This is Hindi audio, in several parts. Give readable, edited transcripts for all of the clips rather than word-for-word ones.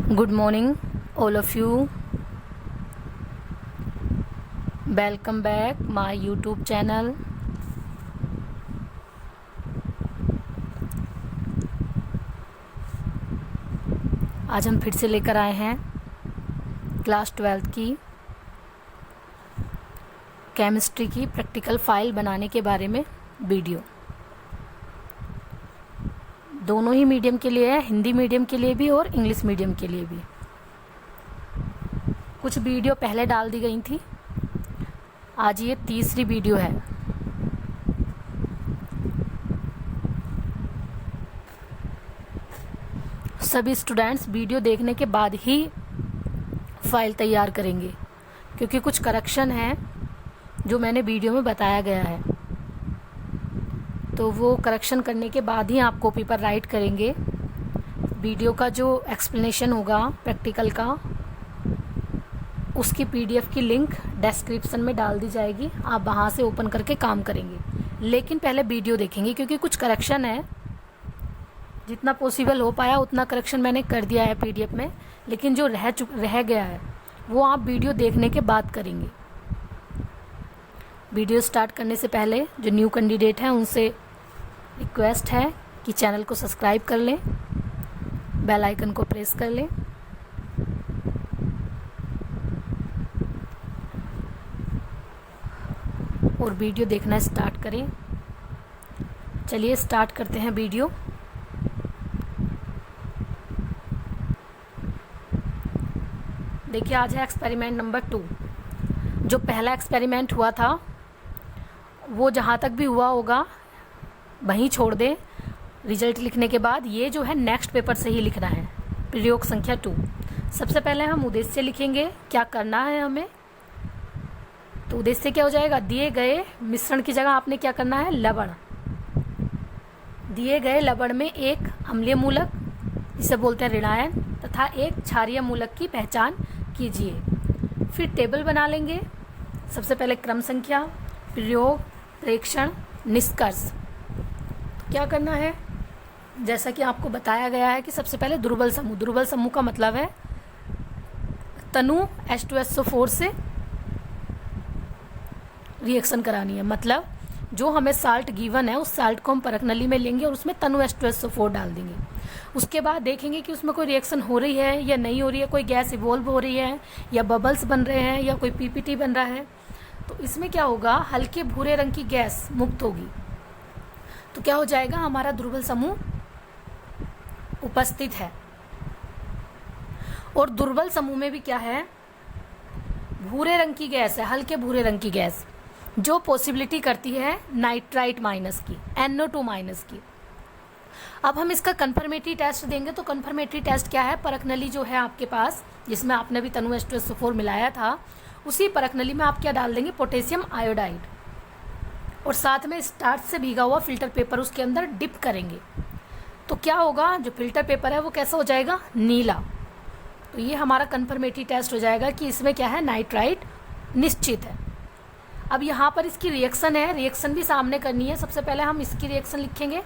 Good morning, all of you. Welcome back my YouTube channel. आज हम फिर से लेकर आए हैं क्लास 12 की केमिस्ट्री की प्रैक्टिकल फाइल बनाने के बारे में वीडियो। दोनों ही मीडियम के लिए है, हिंदी मीडियम के लिए भी और इंग्लिश मीडियम के लिए भी। कुछ वीडियो पहले डाल दी गई थी, आज ये तीसरी वीडियो है। सभी स्टूडेंट्स वीडियो देखने के बाद ही फाइल तैयार करेंगे, क्योंकि कुछ करेक्शन है जो मैंने वीडियो में बताया गया है, तो वो करेक्शन करने के बाद ही आप कॉपी पर राइट करेंगे। वीडियो का जो एक्सप्लेनेशन होगा प्रैक्टिकल का, उसकी पीडीएफ की लिंक डिस्क्रिप्शन में डाल दी जाएगी, आप वहाँ से ओपन करके काम करेंगे। लेकिन पहले वीडियो देखेंगे, क्योंकि कुछ करेक्शन है। जितना पॉसिबल हो पाया उतना करेक्शन मैंने कर दिया है पीडीएफ में, लेकिन जो रह गया है वो आप वीडियो देखने के बाद करेंगे। वीडियो स्टार्ट करने से पहले जो न्यू कैंडिडेट हैं उनसे रिक्वेस्ट है कि चैनल को सब्सक्राइब कर लें, बेल आइकन को प्रेस कर लें। और वीडियो देखना स्टार्ट करें। चलिए स्टार्ट करते हैं वीडियो। देखिए आज है एक्सपेरिमेंट नंबर 2। जो पहला एक्सपेरिमेंट हुआ था वो जहाँ तक भी हुआ होगा वहीं छोड़ दें रिजल्ट लिखने के बाद। ये जो है नेक्स्ट पेपर से ही लिखना है, प्रयोग संख्या 2। सबसे पहले हम उद्देश्य लिखेंगे, क्या करना है हमें। तो उद्देश्य क्या हो जाएगा, दिए गए मिश्रण की जगह आपने क्या करना है, लवण। दिए गए लवण में एक अम्लीय मूलक, जिसे बोलते हैं ऋणायन, तथा एक क्षारीय मूलक की पहचान कीजिए। फिर टेबल बना लेंगे। सबसे पहले क्रम संख्या, प्रयोग, प्रेक्षण, निष्कर्ष। क्या करना है, जैसा कि आपको बताया गया है कि सबसे पहले दुर्बल समूह। दुर्बल समूह का मतलब है तनु H2SO4 से रिएक्शन करानी है। मतलब जो हमें साल्ट गिवन है उस साल्ट को हम परख नली में लेंगे और उसमें तनु H2SO4 डाल देंगे। उसके बाद देखेंगे कि उसमें कोई रिएक्शन हो रही है या नहीं हो रही है, कोई गैस इवॉल्व हो रही है या बबल्स बन रहे हैं या कोई पीपीटी बन रहा है। तो इसमें क्या होगा, हल्के भूरे रंग की गैस मुक्त होगी। तो क्या हो जाएगा, हमारा दुर्बल समूह उपस्थित है। और दुर्बल समूह में भी क्या है, भूरे रंग की गैस है, हल्के भूरे रंग की गैस, जो पॉसिबिलिटी करती है नाइट्राइट माइनस की, NO2 माइनस की। अब हम इसका कन्फर्मेटरी टेस्ट देंगे। तो कन्फर्मेटरी टेस्ट क्या है, परख नली जो है आपके पास, जिसमें आपने भी तनु H2SO4 मिलाया था, उसी परख नली में आप क्या डाल देंगे, पोटेशियम आयोडाइड, और साथ में स्टार्च से भीगा हुआ फिल्टर पेपर उसके अंदर डिप करेंगे। तो क्या होगा, जो फिल्टर पेपर है वो कैसा हो जाएगा, नीला। तो ये हमारा कन्फर्मेटरी टेस्ट हो जाएगा कि इसमें क्या है, नाइट्राइट निश्चित है। अब यहाँ पर इसकी रिएक्शन है, रिएक्शन भी सामने करनी है। सबसे पहले हम इसकी रिएक्शन लिखेंगे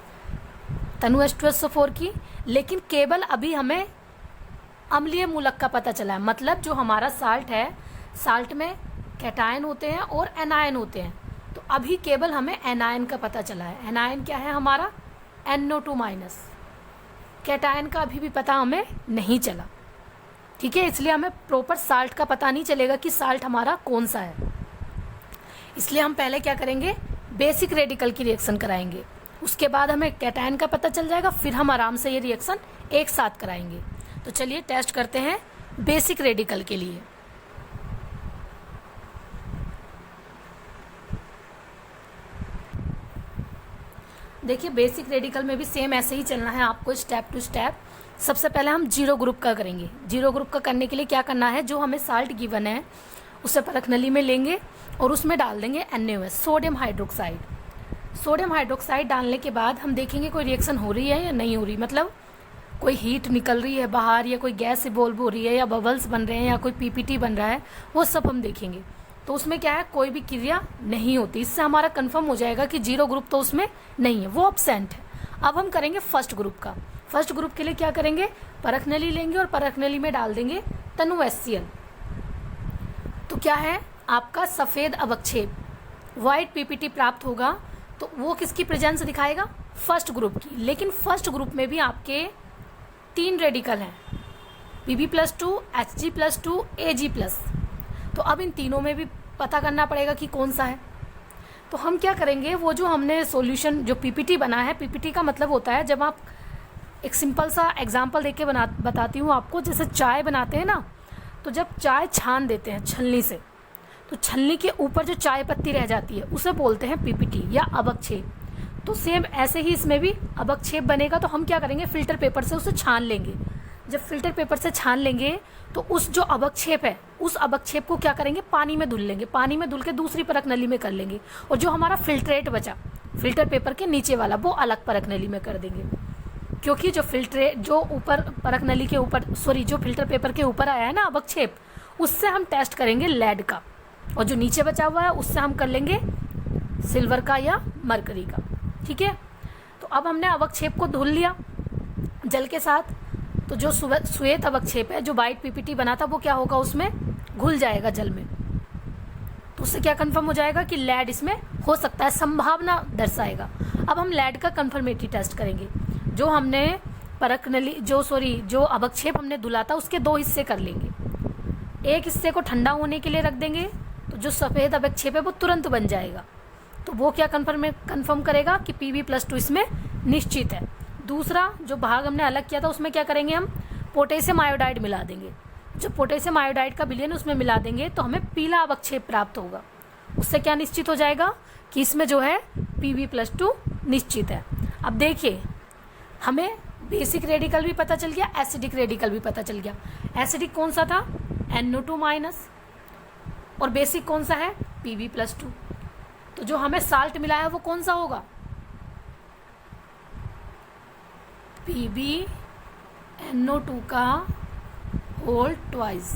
तनु H2SO4 की, लेकिन केवल अभी हमें अम्लीय मूलक का पता चला है। मतलब जो हमारा साल्ट है, साल्ट में कैटायन होते हैं और एनायन होते हैं। तो अभी केवल हमें एनायन का पता चला है। एनायन क्या है हमारा, NO2 माइनस। कैटायन का अभी भी पता हमें नहीं चला, ठीक है। इसलिए हमें प्रॉपर साल्ट का पता नहीं चलेगा कि साल्ट हमारा कौन सा है। इसलिए हम पहले क्या करेंगे, बेसिक रेडिकल की रिएक्शन कराएंगे। उसके बाद हमें कैटायन का पता चल जाएगा, फिर हम आराम से ये रिएक्शन एक साथ कराएंगे। तो चलिए टेस्ट करते हैं बेसिक रेडिकल के लिए। देखिए बेसिक रेडिकल में भी सेम ऐसे ही चलना है आपको, स्टेप टू स्टेप। सबसे पहले हम जीरो ग्रुप का करेंगे। जीरो ग्रुप का करने के लिए क्या करना है, जो हमें साल्ट गिवन है उसे परख नली में लेंगे और उसमें डाल देंगे NaOH, sodium hydroxide. Sodium hydroxide डालने के बाद हम देखेंगे कोई रिएक्शन हो रही है या नहीं हो रही। मतलब कोई हीट निकल रही है बाहर, या कोई गैस इवॉल्व हो रही है, या बबल्स बन रहे हैं, या कोई पीपीटी बन रहा है, वो सब हम देखेंगे। तो उसमें क्या है, कोई भी क्रिया नहीं होती। इससे हमारा कंफर्म हो जाएगा कि जीरो ग्रुप तो उसमें नहीं है, वो एब्सेंट है। अब हम करेंगे फर्स्ट ग्रुप का। फर्स्ट ग्रुप के लिए क्या करेंगे, परख नली लेंगे और परख नली में डाल देंगे तनु HCl। तो क्या है, आपका सफेद अवक्षेप व्हाइट PPT प्राप्त होगा। तो वो किसकी प्रेजेंस दिखाएगा, फर्स्ट ग्रुप की। लेकिन फर्स्ट ग्रुप में भी आपके 3 रेडिकल हैं, Pb+2, Hg+2, Ag+। तो अब इन तीनों में भी पता करना पड़ेगा कि कौन सा है। तो हम क्या करेंगे, वो जो हमने सॉल्यूशन जो PPT बना है, PPT का मतलब होता है, जब आप एक सिंपल सा एग्जांपल देके बताती हूँ आपको। जैसे चाय बनाते हैं ना, तो जब चाय छान देते हैं छलनी से, तो छलनी के ऊपर जो चाय पत्ती रह जाती है उसे बोलते हैं PPT या अवक्षेप। तो सेम ऐसे ही इसमें भी अवक्षेप बनेगा। तो हम क्या करेंगे, फिल्टर पेपर से उसे छान लेंगे। जब फिल्टर पेपर से छान लेंगे तो उस जो अवक्षेप है, उस अवक्षेप को क्या करेंगे, पानी में धुल लेंगे। पानी में धुल के दूसरी परख नली में कर लेंगे, और जो हमारा फिल्ट्रेट बचा फिल्टर पेपर के नीचे वाला, वो अलग परख नली में कर देंगे। क्योंकि जो फिल्ट्रेट जो ऊपर परख नली के ऊपर, जो फिल्टर पेपर के ऊपर आया है ना अवक्षेप, उससे हम टेस्ट करेंगे लेड का, और जो नीचे बचा हुआ है उससे हम कर लेंगे सिल्वर का या मरकरी का। ठीक है। तो अब हमने अवक्षेप को धुल लिया जल के साथ। तो जो श्वेत अवक्षेप है, जो वाइट PPT बना था, वो क्या होगा, उसमें घुल जाएगा जल में। तो उससे क्या कंफर्म हो जाएगा कि लेड इसमें हो सकता है, संभावना दर्शाएगा। अब हम लेड का कंफर्मेटरी टेस्ट करेंगे। जो हमने परख नली जो अवक्षेप हमने धुला था, उसके 2 हिस्से कर लेंगे। एक हिस्से को ठंडा होने के लिए रख देंगे, तो जो सफेद अवक्षेप है वो तुरंत बन जाएगा। तो वो क्या कंफर्म करेगा कि Pb+2 इसमें निश्चित है। दूसरा जो भाग हमने अलग किया था, उसमें क्या करेंगे, हम पोटेशियम आयोडाइड मिला देंगे। जो पोटेशियम आयोडाइड का विलयन उसमें मिला देंगे, तो हमें पीला अवक्षेप प्राप्त होगा। उससे क्या निश्चित हो जाएगा कि इसमें जो है Pb+2 निश्चित है। अब देखिए, हमें बेसिक रेडिकल भी पता चल गया, एसिडिक रेडिकल भी पता चल गया। एसिडिक कौन सा था, NO2- और बेसिक कौन सा है, Pb+2। तो जो हमें साल्ट मिला है वो कौन सा होगा, PbNO2 का होल ट्वाइस,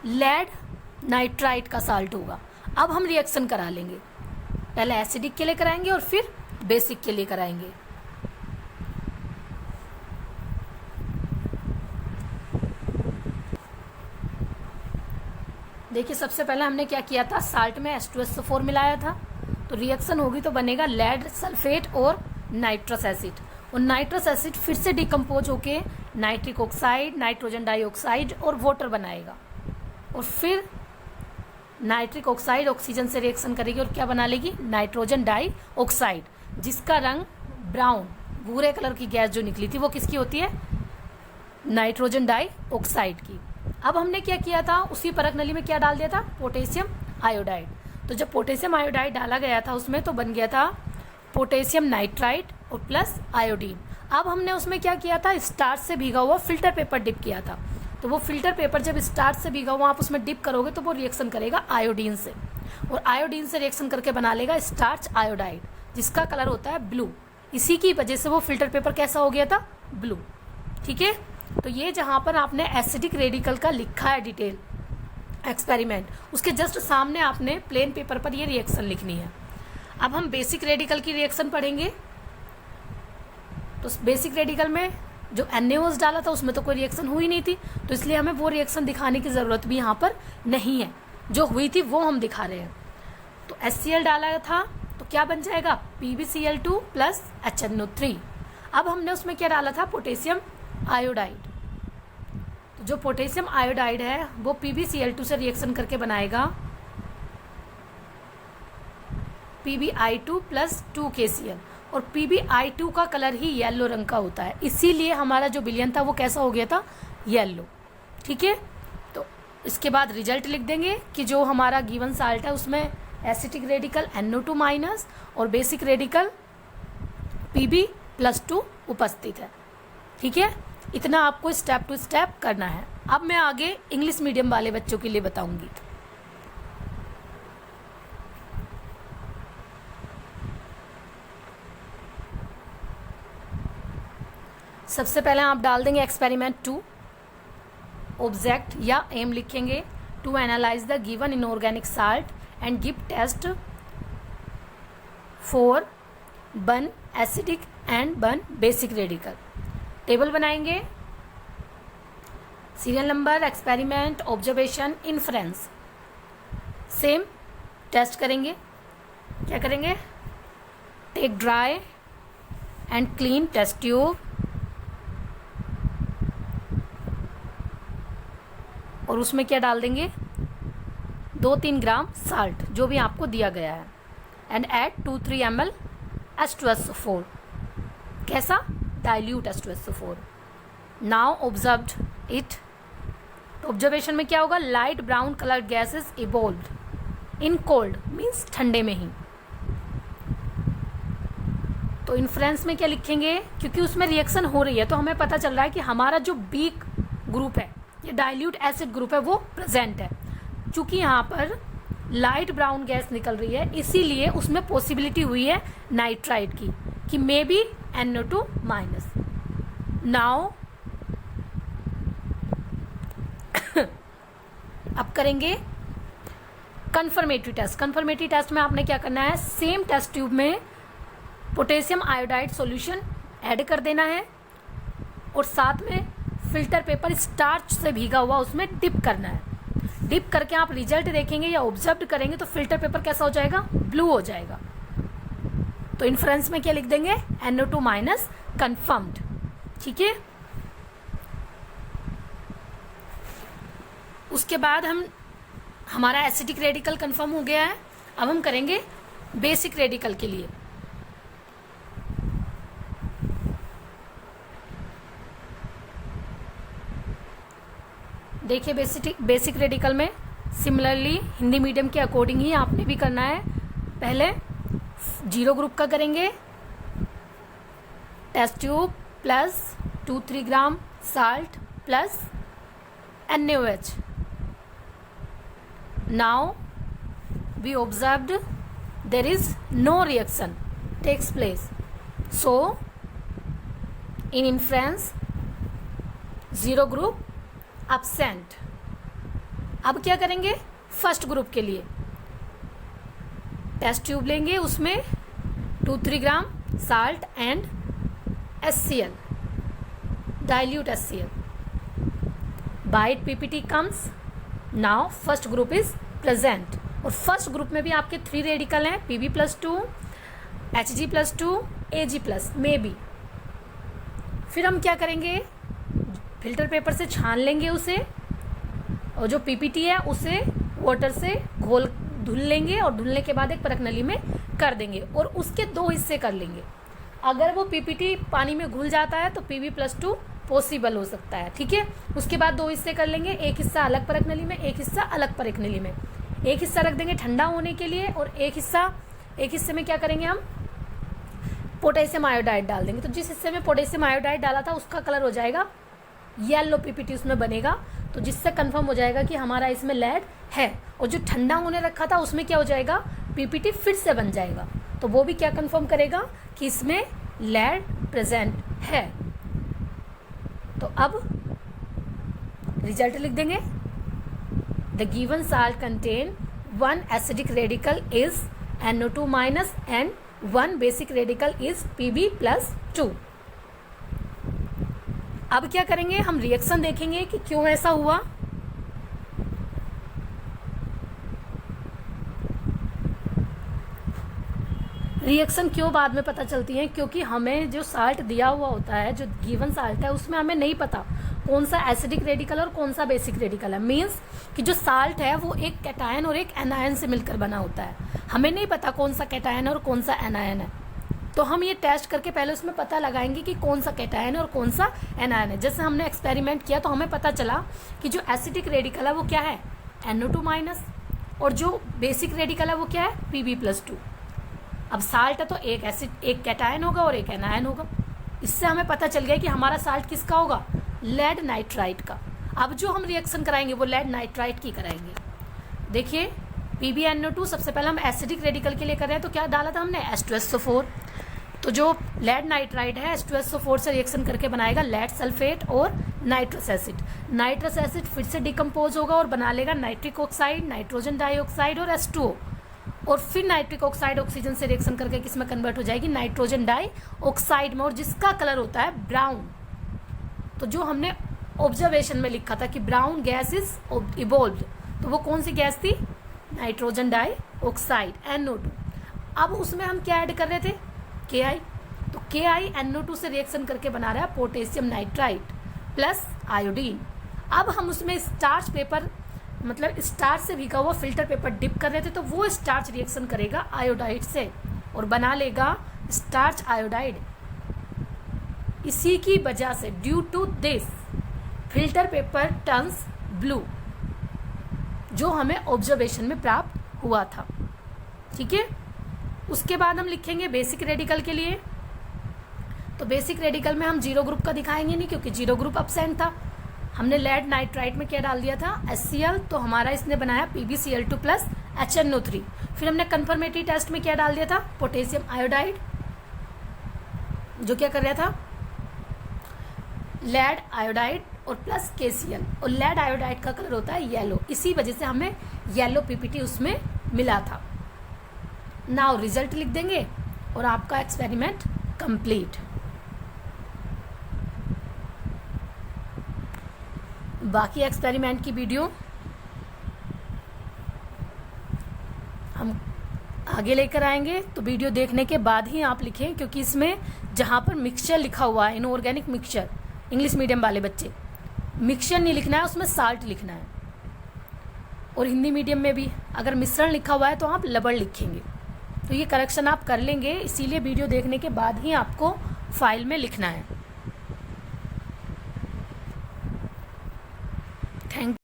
लेड नाइट्राइट का साल्ट होगा। अब हम रिएक्शन करा लेंगे, पहले एसिडिक के लिए कराएंगे और फिर बेसिक के लिए कराएंगे। देखिए, सबसे पहले हमने क्या किया था, साल्ट में H2SO4 मिलाया था। तो रिएक्शन होगी तो बनेगा लेड सल्फेट और नाइट्रस एसिड, और नाइट्रस एसिड फिर से डिकम्पोज होके नाइट्रिक ऑक्साइड, नाइट्रोजन डाइऑक्साइड और वाटर बनाएगा। और फिर नाइट्रिक ऑक्साइड ऑक्सीजन से रिएक्शन करेगी और क्या बना लेगी, नाइट्रोजन डाइऑक्साइड, जिसका रंग ब्राउन भूरे कलर की गैस जो निकली थी वो किसकी होती है, नाइट्रोजन डाइऑक्साइड की। अब हमने क्या किया था, उसी परख नली में क्या डाल दिया था, पोटेशियम आयोडाइड। तो जब पोटेशियम आयोडाइड डाला गया था उसमें, तो बन गया था पोटेशियम नाइट्राइट और प्लस आयोडीन। अब हमने उसमें क्या किया था, स्टार्च से भीगा हुआ फिल्टर पेपर डिप किया था। तो वो फिल्टर पेपर जब स्टार्च से भीगा हुआ आप उसमें डिप करोगे तो वो रिएक्शन करेगा आयोडीन से, और आयोडीन से रिएक्शन करके बना लेगा स्टार्च आयोडाइड, जिसका कलर होता है ब्लू। इसी की वजह से वो फिल्टर पेपर कैसा हो गया था, ब्लू। ठीक है। तो ये जहां पर आपने एसिडिक रेडिकल का लिखा है डिटेल एक्सपेरिमेंट, उसके जस्ट सामने आपने प्लेन पेपर पर ये रिएक्शन लिखनी है। अब हम बेसिक रेडिकल की रिएक्शन पढ़ेंगे। तो बेसिक रेडिकल में जो NaOH डाला था उसमें तो कोई रिएक्शन हुई नहीं थी, तो इसलिए हमें वो रिएक्शन दिखाने की जरूरत भी यहाँ पर नहीं है। जो हुई थी वो हम दिखा रहे हैं। तो HCl डाला था तो क्या बन जाएगा, PbCl2 प्लस HNO3। अब हमने उसमें क्या डाला था, पोटेशियम आयोडाइड। तो जो पोटेशियम आयोडाइड है वो PbCl2 से रिएक्शन करके बनाएगा PbI2 प्लस 2KCl, और PbI2 का कलर ही येलो रंग का होता है, इसीलिए हमारा जो विलयन था वो कैसा हो गया था, येलो। ठीक है। तो इसके बाद रिजल्ट लिख देंगे कि जो हमारा गिवन साल्ट है उसमें एसिटिक रेडिकल NO2- और बेसिक रेडिकल Pb+2 उपस्थित है। ठीक है। इतना आपको स्टेप टू स्टेप करना है। अब मैं आगे इंग्लिश मीडियम वाले बच्चों के लिए बताऊंगी। सबसे पहले आप डाल देंगे एक्सपेरिमेंट 2, ऑब्जेक्ट या एम लिखेंगे, to analyse the given inorganic salt and give test for 1 acidic and 1 basic radical. Table बनाएंगे, serial number, experiment, observation, inference, same test करेंगे। क्या करेंगे? Take dry and clean test tube और उसमें क्या डाल देंगे? 2-3 ग्राम साल्ट जो भी आपको दिया गया है, एंड ऐड 2-3 ml H2SO4। कैसा? Dilute H2SO4। Now observed it. तो ऑब्जर्वेशन में क्या होगा? Light brown colour gas is evolved in cold, means ठंडे में ही। तो इन्फ्रेंस में क्या लिखेंगे? क्योंकि उसमें रिएक्शन हो रही है तो हमें पता चल रहा है कि हमारा जो बी ग्रुप है, ये डाइल्यूट एसिड ग्रुप है, वो प्रेजेंट है। चूंकि यहाँ पर लाइट ब्राउन गैस निकल रही है, इसीलिए उसमें पॉसिबिलिटी हुई है नाइट्राइट की, कि may be NO2 minus. Now अब करेंगे कंफर्मेटरी टेस्ट। कंफर्मेटरी टेस्ट में आपने क्या करना है? सेम टेस्ट ट्यूब में पोटेशियम आयोडाइड सॉल्यूशन ऐड कर देना है और साथ में फिल्टर पेपर स्टार्च से भीगा हुआ उसमें डिप करना है। डिप करके आप रिजल्ट देखेंगे या ऑब्जर्व करेंगे तो फिल्टर पेपर कैसा हो जाएगा? ब्लू हो जाएगा। तो इन्फ्रेंस में क्या लिख देंगे? NO2 minus confirmed. ठीक है। उसके बाद हमारा एसिडिक रेडिकल कंफर्म हो गया है। अब हम करेंगे बेसिक रेडिकल के लिए। देखिए बेसिक रेडिकल में सिमिलरली हिंदी मीडियम के अकॉर्डिंग ही आपने भी करना है। पहले 0 ग्रुप का करेंगे, test tube plus 2-3 gram salt plus NaOH। Now we observed there is no reaction takes place, so in inference 0 group absent। अब क्या करेंगे? फर्स्ट ग्रुप के लिए टेस्ट ट्यूब लेंगे, उसमें 2-3 gram salt and HCl, dilute HCl। White PPT comes. Now first group is present और फर्स्ट ग्रुप में भी आपके 3 रेडिकल हैं, Pb+2, Hg+2, Ag+, may be. फिर हम क्या करेंगे? फिल्टर पेपर से छान लेंगे उसे और जो PPT है उसे वाटर से धुल लेंगे और धुलने के बाद एक परख नली में कर देंगे और उसके 2 हिस्से कर लेंगे। अगर वो PPT पानी में घुल जाता है तो Pb+2 पॉसिबल हो सकता है। ठीक है। उसके बाद 2 हिस्से कर लेंगे, एक हिस्सा अलग परख नली में, एक हिस्सा अलग परख नली में। एक हिस्सा रख देंगे ठंडा होने के लिए और एक हिस्से में क्या करेंगे? हम पोटेशियम आयोडाइड डाल देंगे। तो जिस हिस्से में पोटेशियम आयोडाइड डाला था उसका कलर हो जाएगा येलो, PPT उसमें बनेगा, तो जिससे कंफर्म हो जाएगा कि हमारा इसमें लेड है। और जो ठंडा होने रखा था उसमें क्या हो जाएगा? PPT फिर से बन जाएगा, तो वो भी क्या कंफर्म करेगा कि इसमें लेड प्रेजेंट है। तो अब रिजल्ट लिख देंगे। The given salt contain 1 acidic radical is NO2 minus and 1 basic radical is Pb+2। अब क्या करेंगे? हम रिएक्शन देखेंगे कि क्यों ऐसा हुआ। रिएक्शन क्यों बाद में पता चलती है? क्योंकि हमें जो साल्ट दिया हुआ होता है, जो गिवन साल्ट है, उसमें हमें नहीं पता कौन सा एसिडिक रेडिकल और कौन सा बेसिक रेडिकल है। मीन्स कि जो साल्ट है वो एक कैटायन और एक एनायन से मिलकर बना होता है। हमें नहीं पता कौन सा कैटायन और कौन सा एनायन है, तो हम ये टेस्ट करके पहले उसमें पता लगाएंगे कि कौन सा कैटायन और कौन सा एनायन है। जैसे हमने एक्सपेरिमेंट किया तो हमें पता चला कि जो एसिडिक रेडिकल है वो क्या है? NO2 माइनस, और जो बेसिक रेडिकल है वो क्या है? Pb+2। अब साल्ट है तो एक कैटायन होगा और एक एनायन होगा। इससे हमें पता चल गया कि हमारा साल्ट किसका होगा? लेड नाइट्राइट का। अब जो हम रिएक्शन कराएंगे वो लेड नाइट्राइट की कराएंगे। देखिए PbNO2 सबसे पहले हम एसिडिक रेडिकल के लिए कर रहे हैं, तो क्या डाला था हमने? H2SO4। तो जो लेड नाइट्राइट है H2SO4 से रिएक्शन करके बनाएगा लेड सल्फेट और नाइट्रस एसिड। नाइट्रस एसिड फिर से डिकम्पोज होगा और बना लेगा नाइट्रिक ऑक्साइड, नाइट्रोजन डाइऑक्साइड और H2O। और फिर नाइट्रिक ऑक्साइड ऑक्सीजन से रिएक्शन करके किसमें कन्वर्ट हो जाएगी? नाइट्रोजन डाइऑक्साइड में, और जिसका कलर होता है ब्राउन। तो जो हमने ऑब्जर्वेशन में लिखा था कि ब्राउन गैस इज इवॉल्व्ड, तो वो कौन सी गैस थी? Nitrogen dioxide, NO2। अब उसमें हम क्या ऐड कर रहे थे? Ki। तो Ki NO2 से रिएक्शन करके बना रहा है पोटेशियम नाइट्राइट प्लस आयोडीन। अब हम उसमें स्टार्च पेपर, मतलब स्टार्च से भीगा हुआ फिल्टर पेपर डिप कर रहे थे, तो वो स्टार्च रिएक्शन करेगा आयोडाइड से और बना लेगा स्टार्च आयोडाइड। इसी की वजह से due to this filter paper turns blue, जो हमें ऑब्जर्वेशन में प्राप्त हुआ था। ठीक है, उसके बाद हम लिखेंगे बेसिक रेडिकल के लिए। तो बेसिक रेडिकल में हम जीरो ग्रुप का दिखाएंगे नहीं, क्योंकि जीरो ग्रुप एब्सेंट था। हमने लेड नाइट्राइट में क्या डाल दिया था? HCl, तो हमारा इसने बनाया PbCl2 प्लस HNO3। फिर हमने कंफर्मेटरी टेस्ट में क्या डाल दिया था? पोटेशियम आयोडाइड, जो क्या कर रहा था? लेड आयोडाइड और प्लस KCl, और लेड आयोडाइड का कलर होता है येलो, इसी वजह से हमें येलो PPT उसमें मिला था। नाउ रिजल्ट लिख देंगे और आपका एक्सपेरिमेंट कंप्लीट। बाकी एक्सपेरिमेंट की वीडियो हम आगे लेकर आएंगे, तो वीडियो देखने के बाद ही आप लिखें, क्योंकि इसमें जहाँ पर मिक्सचर लिखा हुआ है, इनऑर्गेनिक मिक्सचर, इंग्लिश मीडियम वाले बच्चे, मिक्सचर नहीं लिखना है, उसमें साल्ट लिखना है। और हिंदी मीडियम में भी अगर मिश्रण लिखा हुआ है तो आप लवण लिखेंगे। तो ये करेक्शन आप कर लेंगे, इसीलिए वीडियो देखने के बाद ही आपको फाइल में लिखना है।